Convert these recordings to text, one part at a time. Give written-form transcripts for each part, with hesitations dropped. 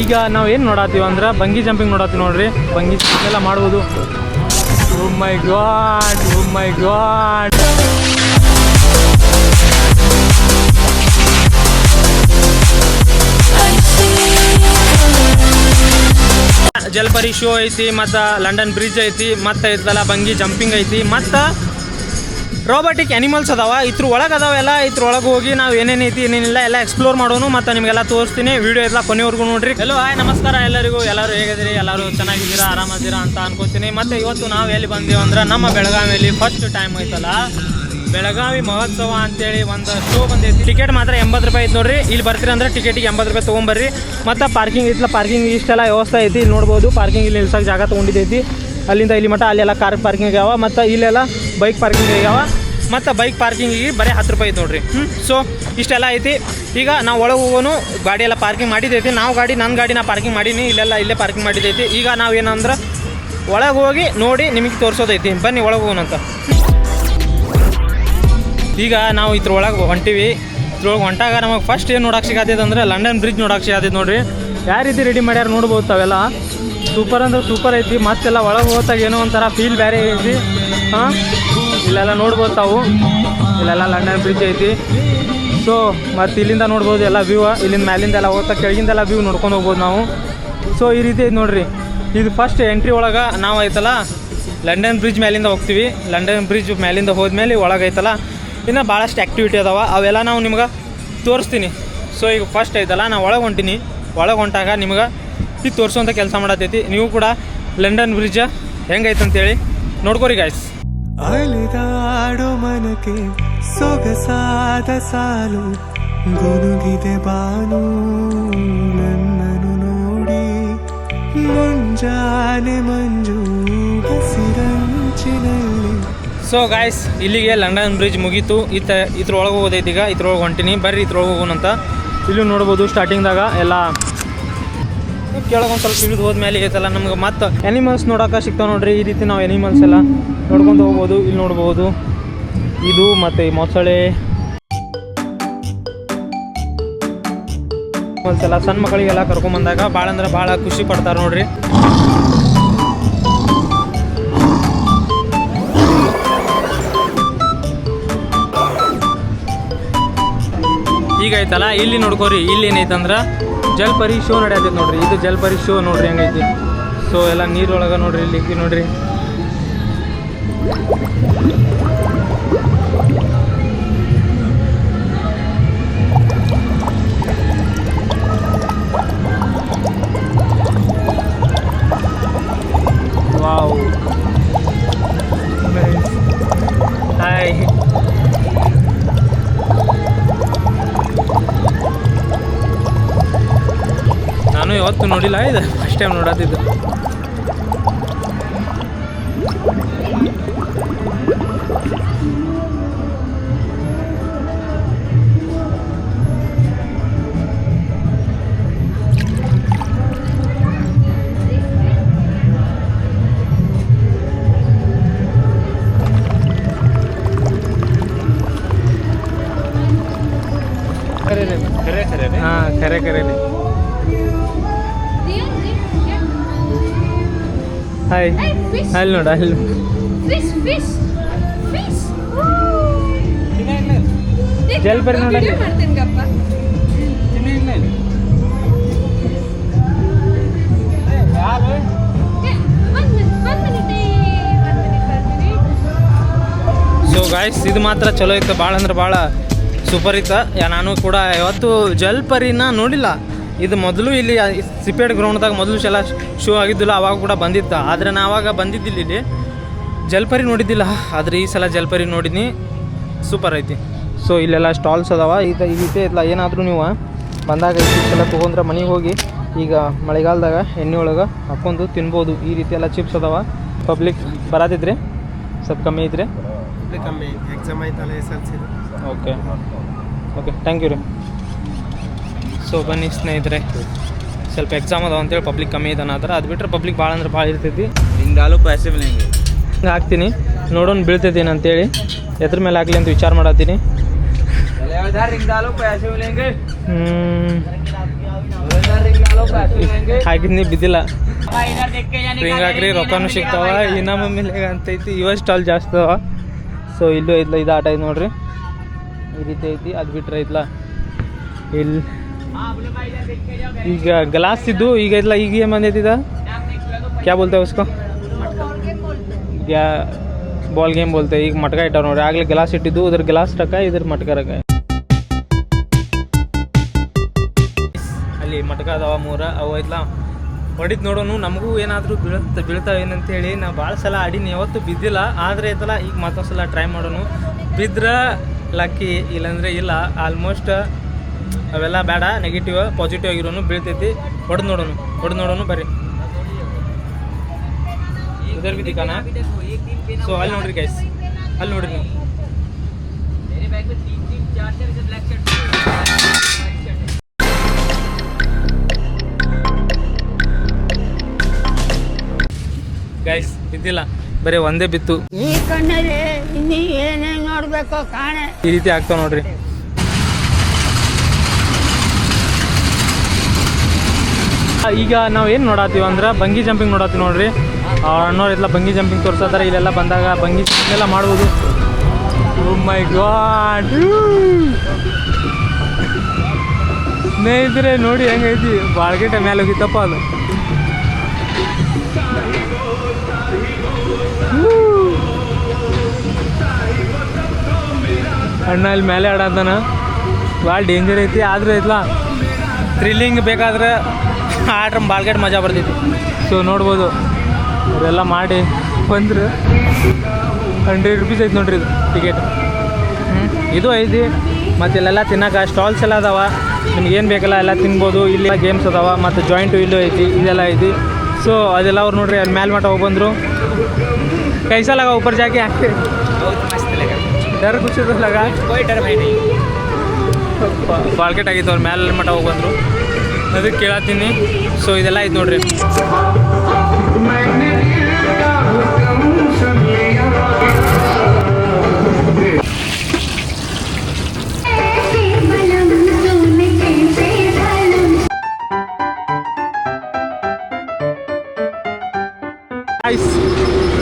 ಈಗ ನಾವು ಏನು ನೋಡತ್ತೀವಿ ಅಂದ್ರೆ ಬಂಗಿ ಜಂಪಿಂಗ್ ನೋಡತ್ತೀವಿ ನೋಡ್ರಿ. ಬಂಗಿ ಜಂಪಿಂಗ್ ಎಲ್ಲ ಮಾಡ್ಬೋದು. ಓ ಮೈ ಗಾಡ್, ಓ ಮೈ ಗಾಡ್. ಜಲ್ಪರಿ ಶೋ ಐತಿ, ಮತ್ತು ಲಂಡನ್ ಬ್ರಿಡ್ಜ್ ಐತಿ, ಮತ್ತು ಐತಲ್ಲ ಬಂಗಿ ಜಂಪಿಂಗ್ ಐತಿ, ಮತ್ತು ರೋಬೋಟಿಕ್ ಆ್ಯನಿಮಲ್ಸ್ ಅದಾವ. ಇದ್ರ ಒಳಗೆ ಅದಾವೆಲ್ಲ. ಇದ್ರ ಒಳಗೆ ಹೋಗಿ ನಾವು ಏನೇನೈತಿ ಏನೇನಿಲ್ಲ ಎಲ್ಲ ಎಕ್ಸ್ಪ್ಲೋರ್ ಮಾಡೋನು ಮತ್ತು ನಿಮಗೆಲ್ಲ ತೋರಿಸ್ತೀನಿ. ವೀಡಿಯೋ ಎಲ್ಲ ಕೊನೆವರೆಗೂ ನೋಡ್ರಿ. ಎಲ್ಲೋ ಹಾಯ್ ನಮಸ್ಕಾರ ಎಲ್ಲರಿಗೂ. ಎಲ್ಲರೂ ಹೇಗಿದ್ದೀರಿ? ಎಲ್ಲರೂ ಚೆನ್ನಾಗಿದ್ದೀರಾ, ಆರಾಮದಿರಾ ಅಂತ ಅನ್ಕೋತೀನಿ. ಮತ್ತು ಇವತ್ತು ನಾವು ಎಲ್ಲಿ ಬಂದೀವಿ ಅಂದ್ರೆ ನಮ್ಮ ಬೆಳಗಾವಿಯಲ್ಲಿ ಫಸ್ಟ್ ಟೈಮ್ ಐತಲ್ಲ ಬೆಳಗಾವಿ ಮಹೋತ್ಸವ ಅಂತೇಳಿ ಒಂದು ಶೋ ಬಂದೈತಿ. ಟಿಕೆಟ್ ಮಾತ್ರ 80 ರೂಪಾಯಿ ಐತಿ ನೋಡ್ರಿ. ಇಲ್ಲಿ ಬರ್ತೀರಿ ಅಂದ್ರೆ ಟಿಕೆಟಿಗೆ 80 ರೂಪಾಯಿ ತೊಗೊಂಬರ್ರಿ. ಮತ್ತು ಪಾರ್ಕಿಂಗ್ ಐತಿಲ್ಲ, ಪಾರ್ಕಿಂಗ್ ಇಷ್ಟೆಲ್ಲ ವ್ಯವಸ್ಥೆ ಐತಿ. ಇಲ್ಲಿ ನೋಡ್ಬೋದು ಪಾರ್ಕಿಂಗ್ ಇಲ್ಲಿ ನಿಲ್ಸೋಕೆ ಜಾಗ ತೊಗೊಂಡಿದ್ದೈತಿ. ಅಲ್ಲಿಂದ ಇಲ್ಲಿ ಮಟ್ಟ ಅಲ್ಲೆಲ್ಲ ಕಾರ್ ಪಾರ್ಕಿಂಗ್ ಆಗ್ಯಾವ, ಮತ್ತು ಇಲ್ಲೆಲ್ಲ ಬೈಕ್ ಪಾರ್ಕಿಂಗ್ ಆಗ್ಯಾವ. ಮತ್ತು ಬೈಕ್ ಪಾರ್ಕಿಂಗಿಗೆ ಬರೀ 10 ರೂಪಾಯಿ ಐತಿ ನೋಡ್ರಿ. ಸೊ ಇಷ್ಟೆಲ್ಲ ಐತಿ. ಈಗ ನಾವು ಒಳಗೆ ಹೋಗೋನು ಗಾಡಿ ಎಲ್ಲ ಪಾರ್ಕಿಂಗ್ ಮಾಡಿದ್ದೈತಿ. ನನ್ನ ಗಾಡಿ ನಾ ಪಾರ್ಕಿಂಗ್ ಮಾಡೀನಿ. ಇಲ್ಲೇ ಪಾರ್ಕಿಂಗ್ ಮಾಡಿದ್ದೈತಿ. ಈಗ ನಾವೇನಂದ್ರೆ ಒಳಗೆ ಹೋಗಿ ನೋಡಿ ನಿಮಗೆ ತೋರಿಸೋದೈತಿ. ಬನ್ನಿ ಒಳಗೆ ಹೋಗೋಣಂತ. ಈಗ ನಾವು ಇದ್ರೊಳಗೆ ಹೊಂಟೀವಿ. ಇದ್ರೊಳಗೆ ಹೊಂಟಾಗ ನಮಗೆ ಫಸ್ಟ್ ಏನು ನೋಡೋಕೆ ಸಿಗತ್ತೈತೆ ಅಂದರೆ ಲಂಡನ್ ಬ್ರಿಡ್ಜ್ ನೋಡೋಕೆ ಸಿಗತ್ತೈತೆ ನೋಡ್ರಿ. ಯಾವ ರೀತಿ ರೆಡಿ ಮಾಡ್ಯಾರ ನೋಡ್ಬೋದು. ತಾವೆಲ್ಲ ಸೂಪರ್ ಅಂದ್ರೆ ಸೂಪರ್ ಐತಿ. ಮತ್ತೆಲ್ಲ ಒಳಗೆ ಹೋದಾಗ ಏನೋ ಒಂಥರ ಫೀಲ್ ಬೇರೆ ಐತಿ. ಇಲ್ಲೆಲ್ಲ ನೋಡ್ಬೋದು ತಾವು. ಇಲ್ಲೆಲ್ಲ ಲಂಡನ್ ಬ್ರಿಡ್ಜ್ ಐತಿ. ಸೊ ಮತ್ತು ಇಲ್ಲಿಂದ ನೋಡ್ಬೋದು ಎಲ್ಲ ವ್ಯೂ. ಇಲ್ಲಿಂದ ಮ್ಯಾಲಿಂದ ಎಲ್ಲ ಹೋಗ್ತಾ ಕೆಳಗಿಂದೆಲ್ಲ ವ್ಯೂ ನೋಡ್ಕೊಂಡು ಹೋಗ್ಬೋದು ನಾವು. ಸೊ ಈ ರೀತಿ ಐತೆ ನೋಡ್ರಿ. ಇದು ಫಸ್ಟ್ ಎಂಟ್ರಿ ಒಳಗೆ ನಾವು ಐತಲ್ಲ ಲಂಡನ್ ಬ್ರಿಡ್ಜ್ ಮೇಲಿಂದ ಹೋಗ್ತೀವಿ. ಲಂಡನ್ ಬ್ರಿಡ್ಜ್ ಮೇಲಿಂದ ಹೋದ್ಮೇಲೆ ಒಳಗೆ ಐತಲ್ಲ ಇನ್ನು ಭಾಳಷ್ಟು ಆ್ಯಕ್ಟಿವಿಟಿ ಅದಾವ. ಅವೆಲ್ಲ ನಾವು ನಿಮ್ಗೆ ತೋರಿಸ್ತೀನಿ. ಸೊ ಈಗ ಫಸ್ಟ್ ಐತಲ್ಲ ನಾವು ಒಳಗೆ ಹೊಂಟೀನಿ. ಒಳಗೆ ಹೊಂಟಾಗ ನಿಮ್ಗೆ ಇದು ತೋರಿಸೋಂಥ ಕೆಲಸ ಮಾಡತೈತಿ. ನೀವು ಕೂಡ ಲಂಡನ್ ಬ್ರಿಡ್ಜ್ ಹೆಂಗೈತಂತೇಳಿ ನೋಡ್ಕೋರಿ ಗಾಯ್ಸ್. ಅಲಿದಾಡೋ ಮನಕ್ಕೆ ಸೊಗಸಾದ ಸಾಲು ಗುನುಗಿದೆ ಬಾನು ನನ್ನನು ನೋಡಿ ಮುಂಜಾನೆ ಮಂಜು ಹಸಿರಂಚಿನಲ್ಲಿ. ಸೊ ಗಾಯ್ಸ್ ಇಲ್ಲಿಗೆ ಲಂಡನ್ ಬ್ರಿಡ್ಜ್ ಮುಗೀತು. ಇದ್ರೊಳಗೆ ಹೋಗೋದೈತಿ. ಈಗ ಇದ್ರೊಳಗೆ ಹೊಂಟೀನಿ. ಬರ್ರಿ ಇದ್ರೊಳಗೆ ಹೋಗೋಣಂತ. ಇಲ್ಲೂ ನೋಡ್ಬೋದು ಸ್ಟಾರ್ಟಿಂಗ್ದಾಗ ಎಲ್ಲ ಕೆಳಗೊಂದು ಸ್ವಲ್ಪ ಇಳಿದು ಹೋದ್ಮೇಲೆ ಐತಲ್ಲ ನಮ್ಗೆ ಮತ್ತು ಆ್ಯನಿಮಲ್ಸ್ ನೋಡೋಕೆ ಸಿಗ್ತಾವೆ ನೋಡ್ರಿ. ಈ ರೀತಿ ನಾವು ಆ್ಯನಿಮಲ್ಸ್ ಎಲ್ಲ ನೋಡ್ಕೊಂಡು ಹೋಗ್ಬೋದು. ಇಲ್ಲಿ ನೋಡ್ಬೋದು ಇದು ಮತ್ತು ಈ ಮೊಸಳೆ ಎಲ್ಲ ಸಣ್ಣ ಮಕ್ಕಳಿಗೆಲ್ಲ ಕರ್ಕೊಂಬಂದಾಗ ಭಾಳ ಅಂದ್ರೆ ಭಾಳ ಖುಷಿ ಪಡ್ತಾರೆ ನೋಡ್ರಿ. ಈಗ ಐತಲ್ಲ ಇಲ್ಲಿ ನೋಡ್ಕೋರಿ. ಇಲ್ಲಿ ಏನೈತಂದ್ರೆ ಜಲ್ಪರಿ ಶೋ ನಡೆಯತೈತೆ ನೋಡ್ರಿ. ಇದು ಜಲ್ಪರಿ ಶೋ ನೋಡ್ರಿ ಹೆಂಗೈತಿ. ಸೊ ಎಲ್ಲ ನೀರೊಳಗೆ ನೋಡ್ರಿ. ಇಲ್ಲಿ ನೋಡ್ರಿ ವಾವ್. ಹಾಯ್. ನಾನು ಯಾವತ್ತು ನೋಡಿಲ್ಲ, ಇದು ಫಸ್ಟ್ ಟೈಮ್ ನೋಡತ್ತಿದ್ದು. ಹಾಂ ಖರೇನೆ. ಹಾಯ್ ಅಲ್ಲಿ ನೋಡ ಅಲ್ಲಿ ಜಲ್ಪರಿ ನೋಡ. ಸೊ ಗಾಯ್ಸ್ ಇದು ಮಾತ್ರ ಚಲೋ ಇತ್ತು. ಭಾಳ ಅಂದ್ರೆ ಭಾಳ ಸೂಪರ್ ಇತ್ತು. ನಾನು ಕೂಡ ಯಾವತ್ತು ಜಲ್ಪರಿನ ನೋಡಿಲ್ಲ. ಇದು ಮೊದಲು ಇಲ್ಲಿ ಸಿಪೇಟ್ ಗ್ರೌಂಡ್ದಾಗ ಮೊದಲು ಎಲ್ಲ ಶೋ ಆಗಿದ್ದಿಲ್ಲ. ಅವಾಗ ಕೂಡ ಬಂದಿತ್ತು. ಆದರೆ ನಾನು ಆವಾಗ ಬಂದಿದ್ದಿಲ್ಲ ಇಲ್ಲಿ ಜಲ್ಪರಿ ನೋಡಿದ್ದಿಲ್ಲ. ಆದರೆ ಈ ಸಲ ಜಲ್ಪರಿ ನೋಡಿದ್ನಿ. ಸೂಪರ್ ಐತಿ. ಸೊ ಇಲ್ಲೆಲ್ಲ ಸ್ಟಾಲ್ಸ್ ಅದಾವ. ಈ ರೀತಿ ಇಲ್ಲ ಏನಾದರೂ ನೀವು ಬಂದಾಗ ಚಿಪ್ಸ್ ಎಲ್ಲ ತೊಗೊಂಡ್ರೆ ಮನೆಗೆ ಹೋಗಿ ಈಗ ಮಳೆಗಾಲದಾಗ ಎಣ್ಣೆ ಒಳಗೆ ಹಾಕ್ಕೊಂಡು ತಿನ್ಬೋದು. ಈ ರೀತಿ ಎಲ್ಲ ಚಿಪ್ಸ್ ಅದಾವ. ಪಬ್ಲಿಕ್ ಬರತ್ತಿದ್ರೆ ಸ್ವಲ್ಪ ಕಮ್ಮಿ ಐತ್ರಿ. ಕಮ್ಮಿ ಎಕ್ಸಾಮ್ ಐತಲ್ಲ SLC. ಓಕೆ ಥ್ಯಾಂಕ್ ಯು ರೀ. ಸೊ ಬನ್ನಿ ಸ್ನೇಹಿತರೆ, ಸ್ವಲ್ಪ ಎಕ್ಸಾಮ್ ಅದಾವ ಅಂತೇಳಿ ಪಬ್ಲಿಕ್ ಕಮ್ಮಿ ಇದಾನ. ಆದ್ರೆ ಅದು ಬಿಟ್ಟರೆ ಪಬ್ಲಿಕ್ ಭಾಳ ಅಂದ್ರೆ ಭಾಳ ಇರ್ತೈತಿ. ಹಿಂಗಾಲು ಪೈಸೆ ಮಿಲೆಂಗೆ ಹಾಕ್ತೀನಿ ನೋಡೋಣ ಬೀಳ್ತೈತಿ ಅಂತೇಳಿ ಎದ್ರ ಮೇಲೆ ಹಾಕ್ಲಿ ಅಂತ ವಿಚಾರ ಮಾಡತ್ತೀನಿ. इधर रिंग डालो पैसे मिलेंगे इधर रिंग डालो पैसे मिलेंगे ಹಾಕಿದ್ನಿ ಬಿದ್ದಿಲ್ಲ इधर देख के जाने ರಿಂಗ್ ಹಾಕ್ರಿ ರೊಕ್ಕನೂ ಸಿಗ್ತಾವ ಇನಾಮ ಮೇಲೆ ಅಂತ ಐತಿ ಇವ ಸ್ಟಾಲ್ ಜಾಸ್ತಿ ಅದಾವ ಸೊ ಇಲ್ಲೂ ಐತ್ಲ ಇದು ಆಟ ಐತಿ ನೋಡ್ರಿ ಈ ರೀತಿ ಐತಿ ಅದು ಬಿಟ್ರೆ ಐತ್ಲ ಇಲ್ಲಿ ಈಗ ಗ್ಲಾಸ್ ಇದ್ದು ಈಗ ಐತ್ಲ ಈಗ ಏನು ಬಂದೈತಿ ಇದು क्या बोलते हैं उसको क्या बॉल गेम बोलते हैं ಈಗ ಮಟ್ಕ ಇಟ್ಟಾವ ನೋಡ್ರಿ ಆಗಲೇ ಗ್ಲಾಸ್ ಇಟ್ಟಿದ್ದು ಇದ್ರ ಗ್ಲಾಸ್ ಟಕ ಇದ್ರ ಮಟ್ಕ ರಕ ಅಲ್ಲಿ ಮಟ್ಕ ಅದಾವ ಮೂರ ಅವು ಐತ್ಲ ಹೊಡಿತು ನೋಡೋನು ನಮಗೂ ಏನಾದರೂ ಬೀಳ್ತಾವೆ ಏನಂತೇಳಿ ನಾ ಭಾಳ ಸಲ ಆಡೀನಿ ಯಾವತ್ತೂ ಬಿದ್ದಿಲ್ಲ ಆದರೆ ಐತಲ್ಲ ಈಗ ಮತ್ತೊಂದು ಸಲ ಟ್ರೈ ಮಾಡೋನು ಬಿದ್ರೆ ಲಕ್ಕಿ ಇಲ್ಲಾಂದರೆ ಇಲ್ಲ ಆಲ್ಮೋಸ್ಟ್ ಅವೆಲ್ಲ ಬೇಡ ನೆಗೆಟಿವ್ ಪಾಸಿಟಿವ್ ಆಗಿರೋನು ಬೀಳ್ತೈತಿ ಹೊಡೆದು ನೋಡೋನು ಬರ್ರಿ उधर भी दिखाना सो ಅಲ್ಲಿ ನೋಡ್ರಿ ಗೈಸ್ ಅಲ್ಲಿ ನೋಡ್ರಿ ನೀವು मेरे बैग में 3 4 ब्लैक शर्ट ಗೈಸ್ ಬಿದ್ದಿಲ್ಲ ಬರೀ ಒಂದೇ ಬಿತ್ತು ಈ ಕಣ್ಣಲ್ಲಿ ಇನ್ನೀ ಏನೇನು ನೋಡ್ಬೇಕೋ ಕಾಣೆ ಈ ರೀತಿ ಆಗ್ತಾವ ನೋಡ್ರಿ ಈಗ ನಾವು ಏನು ನೋಡತ್ತೀವಿ ಅಂದ್ರೆ ಬಂಗಿ ಜಂಪಿಂಗ್ ನೋಡತ್ತೀವಿ ನೋಡ್ರಿ ಅಣ್ಣವ್ರು ಎಲ್ಲ ಬಂಗಿ ಜಂಪಿಂಗ್ ತೋರಿಸ್ತಾರೆ ಇಲ್ಲೆಲ್ಲ ಬಂದಾಗ ಬಂಗಿ ಜಂಪಿಂಗ್ ಎಲ್ಲ ಮಾಡ್ಬೋದು ಓ ಮೈ ಗಾಡ್ ಸ್ನೇಹಿತರೆ ನೋಡಿ ಹೆಂಗೈತಿ ಬಾಳ್ಗೆಟ ಮೇಲೆ ಹೋಗಿತ್ತಪ್ಪ ಅದು ಅಣ್ಣ ಇಲ್ಲಿ ಮೇಲೆ ಆಡೋದನ ಭಾಳ ಡೇಂಜರ್ ಐತಿ ಆದ್ರೆ ಐತ್ಲ ಥ್ರಿಲ್ಲಿಂಗ್ ಬೇಕಾದ್ರೆ ಆಡ್ರ ಬಾಳ್ಗೆಟ್ ಮಜಾ ಬರ್ತೈತಿ ಸೊ ನೋಡ್ಬೋದು ಅವರೆಲ್ಲ ಮಾಡಿ ಬಂದ್ರೆ 100 ರೂಪೀಸ್ ಐತಿ ನೋಡ್ರಿ ಇದು ಟಿಕೆಟ್ ಇದು ಐತಿ ಮತ್ತು ಇಲ್ಲೆಲ್ಲ ತಿನ್ನೋಕೆ ಸ್ಟಾಲ್ಸ್ ಎಲ್ಲ ಅದಾವ ನಿಮ್ಗೆ ಏನು ಬೇಕಲ್ಲ ಎಲ್ಲ ತಿನ್ಬೋದು ಇಲ್ಲಿ ಗೇಮ್ಸ್ ಅದಾವ ಮತ್ತು ಜಾಯಿಂಟು ಇಲ್ಲೂ ಐತಿ ಇದೆಲ್ಲ ಐತಿ ಸೊ ಅದೆಲ್ಲ ಅವ್ರು ನೋಡ್ರಿ ಅಲ್ಲಿ ಮೇಲೆ ಮಟ್ಟ ಹೋಗಿ ಬಂದರು कैसा लगा ऊपर जाके आके बहुत मस्त लगा डर कुछ तो लगा कोई डर भाई नहीं ಬಾಳ್ಗೆಟ್ ಆಗಿತ್ತು ಅವ್ರು ಮೇಲೆ ಮಟ್ಟ ಹೋಗಿ ಬಂದರು ಅದಕ್ಕೆ ಕೇಳತ್ತೀನಿ ಸೊ ಇದೆಲ್ಲ ಐತೆ ನೋಡ್ರಿ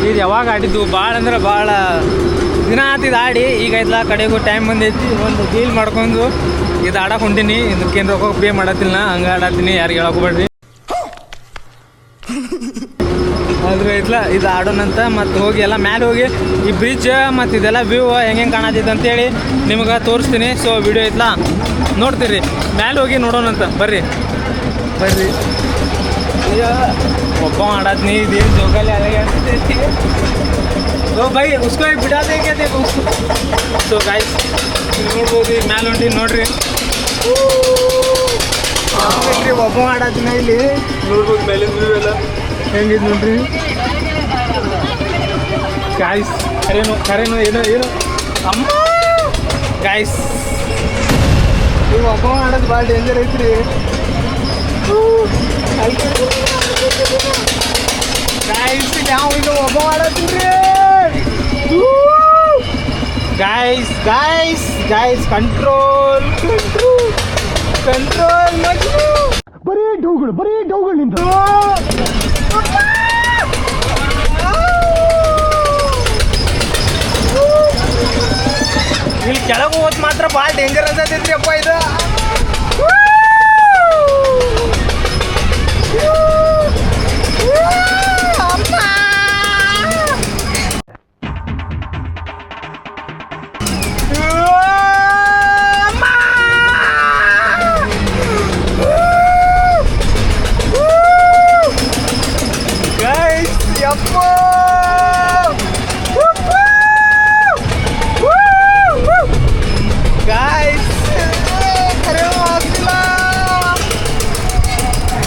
ಇದು ಯಾವಾಗ ಆಡಿದ್ದು ಭಾಳ ಅಂದ್ರೆ ಭಾಳ ದಿನ ಆತಿದ್ದು ಆಡಿ ಈಗ ಐತ್ಲ ಕಡೆಗೂ ಟೈಮ್ ಬಂದೈತಿ ಒಂದು ಡೀಲ್ ಮಾಡ್ಕೊಂಡು ಇದು ಆಡಕ್ಕೆ ಹೊಂಟೀನಿ ಇದಕ್ಕೇನು ರೊಕ್ಕ ಪೇ ಮಾಡತ್ತಿಲ್ಲ ಹಂಗೆ ಆಡತ್ತೀನಿ ಯಾರಿಗೆ ಹೇಳಕ್ಕೆ ಬೇಡ್ರಿ ಆದ್ರೆ ಐತ್ಲ ಇದು ಆಡೋಣಂತ ಮತ್ತು ಹೋಗಿ ಎಲ್ಲ ಮ್ಯಾಲೆ ಹೋಗಿ ಈ ಬ್ರಿಡ್ಜ್ ಮತ್ತು ಇದೆಲ್ಲ ವ್ಯೂ ಹೆಂಗೆ ಕಾಣತಿತ್ತು ಅಂತೇಳಿ ನಿಮ್ಗೆ ತೋರಿಸ್ತೀನಿ ಸೊ ವಿಡಿಯೋ ಐತ್ಲ ನೋಡ್ತೀರಿ ಮ್ಯಾಲೆ ಹೋಗಿ ನೋಡೋಣಂತ ಬರ್ರಿ ಈಗ ಒಬ್ಬ ಆಡತ್ನಿ ಇದೇನು ಜೋಗಾಲಿ ಅಲಾಗೆ ಆಗ್ತೈತಿ ಓ ಬೈ ಉಸ್ಕೋ ಬಿಡಾದೆ देखो ಸೊ ಗಾಯ್ಸ್ ನೋಡ್ಬೋದು ಈಗ ಮ್ಯಾಲೆ ಹೊಂಟಿ ನೋಡ್ರಿ ಒಬ್ಬ ಆಡತ್ನ ಇಲ್ಲಿ ನೋಡ್ಬೋದು ಮೇಲಿನ ವ್ಯೂ ಎಲ್ಲ ಹೆಂಗಿದ್ ನೋಡ್ರಿ ಗಾಯ್ಸ್ ಕರೇನು ಏನು ಅಮ್ಮ ಗಾಯ್ಸ್ ನೀವು ಒಬ್ಬ ಆಡೋದು ಭಾಳ ಡೇಂಜರ್ ಐತ್ರಿ ಗಾಯ್ಸ್ ನಾವು ಈಗ ಒಬ್ಬ ಆಡತ್ತೀರಿ ಗಾಯ್ಸ್ ಕಂಟ್ರೋಲ್ ಬರೀ ಡೌಗಳು ನಿಂತ ಇಲ್ಲಿ ಕೆಳಗೆ ಹೋದ್ ಮಾತ್ರ ಭಾಳ ಡೇಂಜರ್ ಅನ್ಸತೈತ್ರಿ ಅಪ್ಪ ಇದು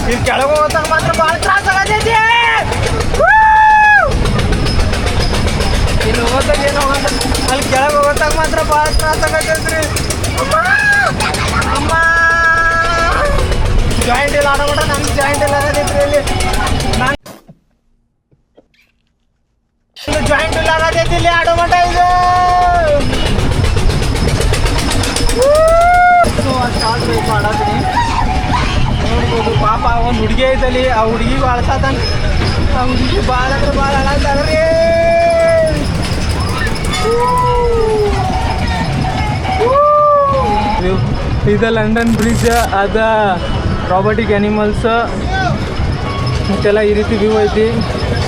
ಇಲ್ಲಿ ಕೆಳಗೆ ಹೋದಾಗ ಮಾತ್ರ ಭಾಳ ತ್ರಾಸ ಆಗತೈತಿ ಇಲ್ಲಿ ಹೋದಾಗ ಏನೋ ಅಲ್ಲಿ ಕೆಳಗೆ ಹೋದಾಗ ಮಾತ್ರ ಭಾಳ ತ್ರಾಸ ಆಗತೈತ್ರಿ ಅಮ್ಮ ಜಾಯಿಂಟ್ ಇಲ್ಲ ಆಡೋಟ ನಮ್ಗೆ ಜಾಯಿಂಟ್ ಇಲ್ಲ ಆಗತೈತ್ರಿ ಇಲ್ಲಿ ಜಾಯಿಂಟ್ ಇಲ್ಲ ಆಗತೈತಿ ಇಲ್ಲಿ ಆಡೋ ಮಟ ಇದು ಬ್ರಿಡ್ಜಲ್ಲಿ ಆ ಹುಡುಗಿಗೂ ಅಳ್ಸಾತಾನ. ಆ ಹುಡುಗಿ ಭಾಳ ಅಂದ್ರೆ ಭಾಳ ಅಳಾತಾಳ್ರಿ. ಇದು ಲಂಡನ್ ಬ್ರಿಡ್ಜ್, ಅದ ರಾಬೋಟಿಕ್ ಆ್ಯನಿಮಲ್ಸ್ ಇಷ್ಟೆಲ್ಲ ಈ ರೀತಿ ವ್ಯೂ ಐತಿ.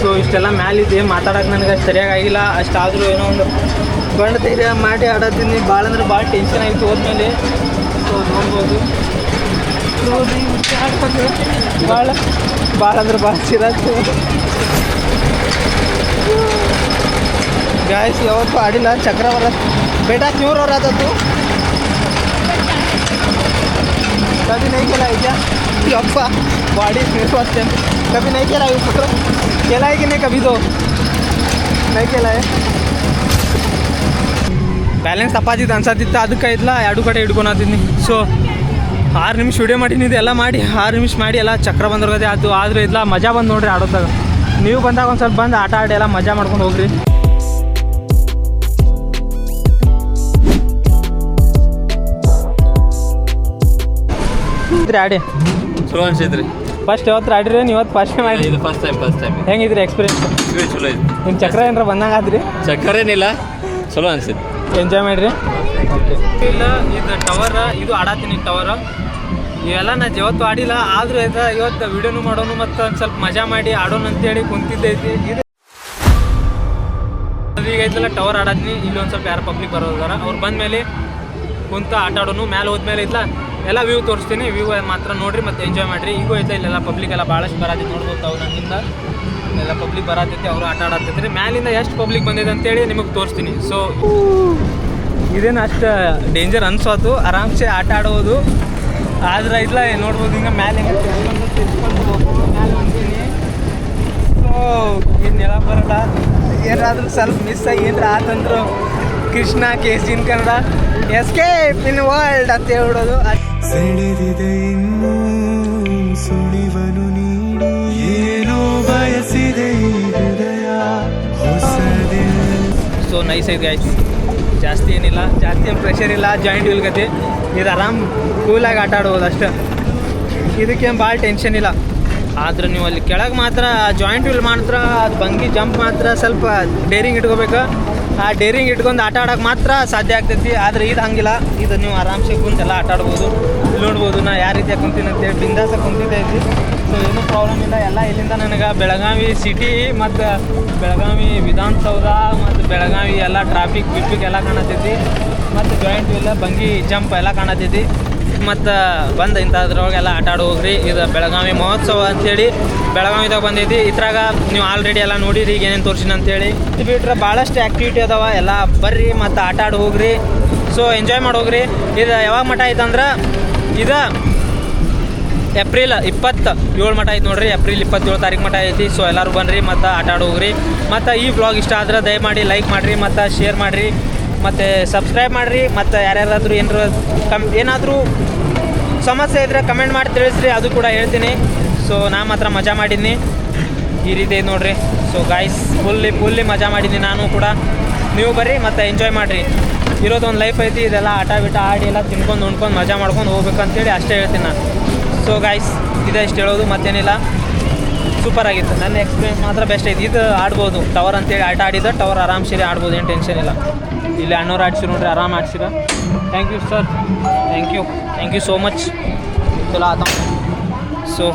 ಸೊ ಇಷ್ಟೆಲ್ಲ ಮ್ಯಾಲಿದೆ, ಮಾತಾಡೋಕೆ ನನಗೆ ಸರಿಯಾಗಿ ಆಗಿಲ್ಲ. ಅಷ್ಟಾದರೂ ಏನೋ ಒಂದು ಬಣ್ಣ ಧೈರ್ಯ ಮಾಡಿ ಆಡತ್ತೀನಿ. ಭಾಳ ಅಂದ್ರೆ ಭಾಳ ಟೆನ್ಷನ್ ಆಯಿತು ಹೋದ್ಮೇಲೆ. ಸೊ ನೋಡ್ಬೋದು ನೋಡಿ ಹಾಕ್ಬೇಕು ಭಾಳ ಅಂದ್ರೆ ಭಾಳ ಚಿರಾತು. ಗಾಯ್ಸ್ ಯಾವತ್ತೂ ಆಡಿಲ್ಲ. ಚಕ್ರ ಬರ ಬೇಟ ಕ್ಯೂರ್ हो रहा था तू कभी नहीं खेला है क्या? अप्पा बॉडी स्वस्थ है. कभी नहीं खेला है ऊपर? खेला है कि नहीं कभी? तो नहीं खेला है. ಬ್ಯಾಲೆನ್ಸ್ ತಪ್ಪಾದಿತ್ತು ಅನ್ಸತ್ತಿತ್ತು, ಅದಕ್ಕೆ ಇಲ್ಲ ಎರಡು ಕಡೆ ಹಿಡ್ಕೊಳತೀನಿ. ಸೊ 6 ನಿಮಿಷ ವಿಡಿಯೋ ಮಾಡೀನಿ. ಇದೆಲ್ಲ ಮಾಡಿ 6 ನಿಮಿಷ ಮಾಡಿ ಎಲ್ಲ ಚಕ್ರ ಬಂದಿರೋದೆ ಅದು. ಆದರೂ ಇಲ್ಲ ಮಜಾ ಬಂದು ನೋಡ್ರಿ ಆಡೋದಾಗ. ನೀವು ಬಂದಾಗ ಒಂದು ಸ್ವಲ್ಪ ಬಂದು ಆಟ ಆಡಿ ಎಲ್ಲ ಮಜಾ ಮಾಡ್ಕೊಂಡು ಹೋಗ್ರಿ. ಆಡಿ ಚಲೋ ಅನ್ಸಿದ್ರಿ. ಫಸ್ಟ್ ಯಾವತ್ತು ಆಡಿರಿ? ನೀವು ಇವತ್ತು ಫಸ್ಟ್ ಟೈಮ್ ಆಡಿ. ಇದು ಫಸ್ಟ್ ಟೈಮ್. ಹೆಂಗಿದ್ರಿ ಎಕ್ಸ್ಪೀರಿಯನ್ಸ್? ಚಲೋ ಐತಿ. ನಿಮ್ಮ ಚಕ್ರ ಏನಾರ ಬಂದಂಗೆ ಆದ್ರಿ? ಚಕ್ಕರ್ ಏನಿಲ್ಲ, ಚಲೋ ಅನ್ಸಿತ್ತು. ಎಂಜಾಯ್ ಮಾಡಿರಿ. ಇಲ್ಲ ಇದು ಟವರ್, ಇದು ಆಡತ್ತೀನಿ ಟವರ್. ಇವೆಲ್ಲ ನಾ ಯಾವತ್ತು ಆಡಿಲ್ಲ. ಆದರೂ ಇವತ್ತು ವಿಡಿಯೋನು ಮಾಡೋನು ಮತ್ತು ಒಂದು ಸ್ವಲ್ಪ ಮಜಾ ಮಾಡಿ ಆಡೋಣ ಅಂತೇಳಿ ಕುಂತಿದ್ದೈತಿ. ಇದು ಈಗ ಐತಲ್ಲ ಟವರ್ ಆಡತ್ತೀನಿ. ಇಲ್ಲಿ ಒಂದು ಸ್ವಲ್ಪ ಯಾರು ಪಬ್ಲಿಕ್ ಬರೋದಾರ, ಅವ್ರು ಬಂದಮೇಲೆ ಕುಂತ ಆಟ ಆಡೋನು. ಮೇಲೆ ಹೋದ್ಮೇಲೆ ಇಲ್ಲ ಎಲ್ಲ ವ್ಯೂ ತೋರಿಸ್ತೀನಿ. ವ್ಯೂ ಮಾತ್ರ ನೋಡಿರಿ ಮತ್ತು ಎಂಜಾಯ್ ಮಾಡಿರಿ. ಈಗೂ ಐತೆ ಇಲ್ಲೆಲ್ಲ ಪಬ್ಲಿಕ್ ಎಲ್ಲ ಭಾಳಷ್ಟು ಬರತ್ತೈತಿ. ನೋಡ್ಬೋದು ಅವ್ರು ನನ್ನಿಂದ ಎಲ್ಲ ಪಬ್ಲಿಕ್ ಬರತ್ತೈತಿ, ಅವರು ಆಟ ಆಡತ್ತೈತ್ರಿ. ಮ್ಯಾಲಿಂದ ಎಷ್ಟು ಪಬ್ಲಿಕ್ ಬಂದಿದೆ ಅಂತೇಳಿ ನಿಮಗೆ ತೋರಿಸ್ತೀನಿ. ಸೊ ಇದೇನು ಅಷ್ಟು ಡೇಂಜರ್ ಅನ್ಸೋದು, ಆರಾಮ್ಸೆ ಆಟ ಆಡೋದು. ಆದ್ರೆ ಇಲ್ಲ ನೋಡ್ಬೋದು ಹಿಂಗೆ ಮ್ಯಾಲೆ ತಿರ್ಸ್ಕೊಂಡು ಹೋಗ್ಬೋದು. ಮ್ಯಾಲೆ ಅಂತೀನಿ. ಸೊ ಇನ್ನೆಲ್ಲ ಬರಲ್ಲ. ಏನಾದರೂ ಸ್ವಲ್ಪ ಮಿಸ್ ಆಗಿ ಏನಾರ ಆತಂದ್ರು ಕೃಷ್ಣ ಕೇಸಿನ್ ಕನ್ನಡ ಎಸ್ಕೇಪ್ ಇನ್ ವರ್ಲ್ಡ್ ಅಂತ ಹೇಳ್ಬಿಡೋದು. ಸೆಳೆದಿದೆ ಇನ್ನೂ ಸುಳಿವನು ನೀಡಿ, ಏನೋ ಬಯಸಿದೆ ಈ ಹೃದಯ ಹೊಸದೇ. ಸೊ ನೈಸ್ ಐತೆ ಗಾಯ್ಸ್. ಜಾಸ್ತಿ ಏನಿಲ್ಲ, ಜಾಸ್ತಿ ಏನು ಪ್ರೆಷರ್ ಇಲ್ಲ. ಜಾಯಿಂಟ್ ವೀಲ್ ಗತಿ ಇದು ಆರಾಮ್ ಕೂಲಾಗಿ ಆಟ ಆಡ್ಬೋದು ಅಷ್ಟೇ. ಇದಕ್ಕೇನು ಭಾಳ ಟೆನ್ಷನ್ ಇಲ್ಲ. ಆದ್ರೆ ನೀವು ಅಲ್ಲಿ ಕೆಳಗೆ ಮಾತ್ರ ಜಾಯಿಂಟ್ ವೀಲ್ ಮಾತ್ರ ಅದು ಬಂಗಿ ಜಂಪ್ ಮಾತ್ರ ಸ್ವಲ್ಪ ಡೇರಿಂಗ್ ಇಟ್ಕೋಬೇಕು. ಆ ಡೇರಿಂಗ್ ಇಟ್ಕೊಂಡು ಆಟ ಆಡೋಕೆ ಮಾತ್ರ ಸಾಧ್ಯ ಆಗ್ತೈತಿ. ಆದರೆ ಇದು ಹಂಗಿಲ್ಲ. ಇದು ನೀವು ಆರಾಮ್ಸೆ ಕುಂತೆಲ್ಲ ಆಟ ಆಡ್ಬೋದು. ಇಲ್ಲಿ ನೋಡ್ಬೋದು ನಾ ಯಾವ ರೀತಿಯಾಗಿ ಕುಂತೀನಿ ಅಂತೇಳಿ ಬಿಂದಾಸ ಕುಂತಿದ್ದೈತಿ. ಸೊ ಏನೂ ಪ್ರಾಬ್ಲಮ್ ಇಲ್ಲ. ಎಲ್ಲ ಇಲ್ಲಿಂದ ನನಗೆ ಬೆಳಗಾವಿ ಸಿಟಿ ಮತ್ತು ಬೆಳಗಾವಿ ವಿಧಾನಸೌಧ ಮತ್ತು ಬೆಳಗಾವಿ ಎಲ್ಲ ಟ್ರಾಫಿಕ್ ಗಿಫಿಕ್ ಎಲ್ಲ ಕಾಣತೈತಿ. ಮತ್ತು ಜಾಯಿಂಟ್ ವೀಲ್ ಬಂಗಿ ಜಂಪ್ ಎಲ್ಲ ಕಾಣತೈತಿ. ಮತ್ತು ಬಂದು ಇಂಥದ್ರೊಳಗೆಲ್ಲ ಆಟ ಆಡಿ ಹೋಗ್ರಿ. ಇದು ಬೆಳಗಾವಿ ಮಹೋತ್ಸವ ಅಂಥೇಳಿ ಬೆಳಗಾವಿದಾಗ ಬಂದೈತಿ. ಇದ್ರಾಗ ನೀವು ಆಲ್ರೆಡಿ ಎಲ್ಲ ನೋಡಿರಿ ಈಗ ಏನೇನು ತೋರಿಸಿನ ಅಂತೇಳಿ. ಇದು ಬಿಟ್ರೆ ಭಾಳಷ್ಟು ಆ್ಯಕ್ಟಿವಿಟಿ ಅದಾವ. ಎಲ್ಲ ಬರ್ರಿ ಮತ್ತು ಆಟ ಆಡಿ ಹೋಗ್ರಿ. ಸೊ ಎಂಜಾಯ್ ಮಾಡಿ ಹೋಗ್ರಿ. ಇದು ಯಾವಾಗ ಮಠ ಐತಂದ್ರೆ ಇದು ಏಪ್ರಿಲ್ 27 ಮಠ ಐತೆ ನೋಡ್ರಿ. ಏಪ್ರಿಲ್ 27 ತಾರೀಕು ಮಠ ಐತಿ. ಸೊ ಎಲ್ಲರೂ ಬನ್ನಿರಿ ಮತ್ತು ಆಟ ಆಡಿ ಹೋಗ್ರಿ. ಮತ್ತು ಈ ವ್ಲಾಗ್ ಇಷ್ಟ ಆದ್ರೆ ದಯಮಾಡಿ ಲೈಕ್ ಮಾಡಿರಿ ಮತ್ತು ಶೇರ್ ಮಾಡಿರಿ ಮತ್ತು ಸಬ್ಸ್ಕ್ರೈಬ್ ಮಾಡಿರಿ. ಮತ್ತು ಯಾರ್ಯಾರಾದರೂ ಏನಾದರೂ ಸಮಸ್ಯೆ ಇದ್ದರೆ ಕಮೆಂಟ್ ಮಾಡಿ ತಿಳಿಸ್ರಿ, ಅದು ಕೂಡ ಹೇಳ್ತೀನಿ. ಸೊ ನಾ ಮಾತ್ರ ಮಜಾ ಮಾಡಿದ್ದೀನಿ. ಈ ರೀತಿ ನೋಡಿರಿ. ಸೊ ಗಾಯ್ಸ್ ಫುಲ್ಲಿ ಮಜಾ ಮಾಡಿದ್ದೀನಿ ನಾನು ಕೂಡ. ನೀವು ಬರ್ರಿ ಮತ್ತು ಎಂಜಾಯ್ ಮಾಡಿರಿ. ಇರೋದೊಂದು ಲೈಫ್ ಐತಿ. ಇದೆಲ್ಲ ಆಟ ಬಿಟ್ಟ ಆಡಿ ಎಲ್ಲ ತಿನ್ಕೊಂಡು ಉಣ್ಕೊಂಡು ಮಜಾ ಮಾಡ್ಕೊಂಡು ಹೋಗ್ಬೇಕಂತೇಳಿ ಅಷ್ಟೇ ಹೇಳ್ತೀನಿ ನಾನು. ಸೊ ಗಾಯ್ಸ್ ಇದೇ ಇಷ್ಟು ಹೇಳೋದು, ಮತ್ತೇನಿಲ್ಲ. ಸೂಪರ್ ಆಗಿತ್ತು. ನನ್ನ ಎಕ್ಸ್ಪೀರಿಯನ್ಸ್ ಮಾತ್ರ ಬೆಸ್ಟ್ ಐತಿ. ಇದು ಆಡ್ಬೋದು ಟವರ್ ಅಂತೇಳಿ ಆಟ ಆಡಿದ ಟವರ್ ಆರಾಮ್ಸಿರಿ ಆಡ್ಬೋದು, ಏನು ಟೆನ್ಷನ್ ಇಲ್ಲ. ಇಲ್ಲಿ ಅಣ್ಣವ್ರು ಆಡ್ಸಿರು ನೋಡ್ರಿ, ಆರಾಮ್ ಆಡ್ಸಿರ. Thank you sir, thank you so much. ಚಲೋ ಆತ. ಸೊ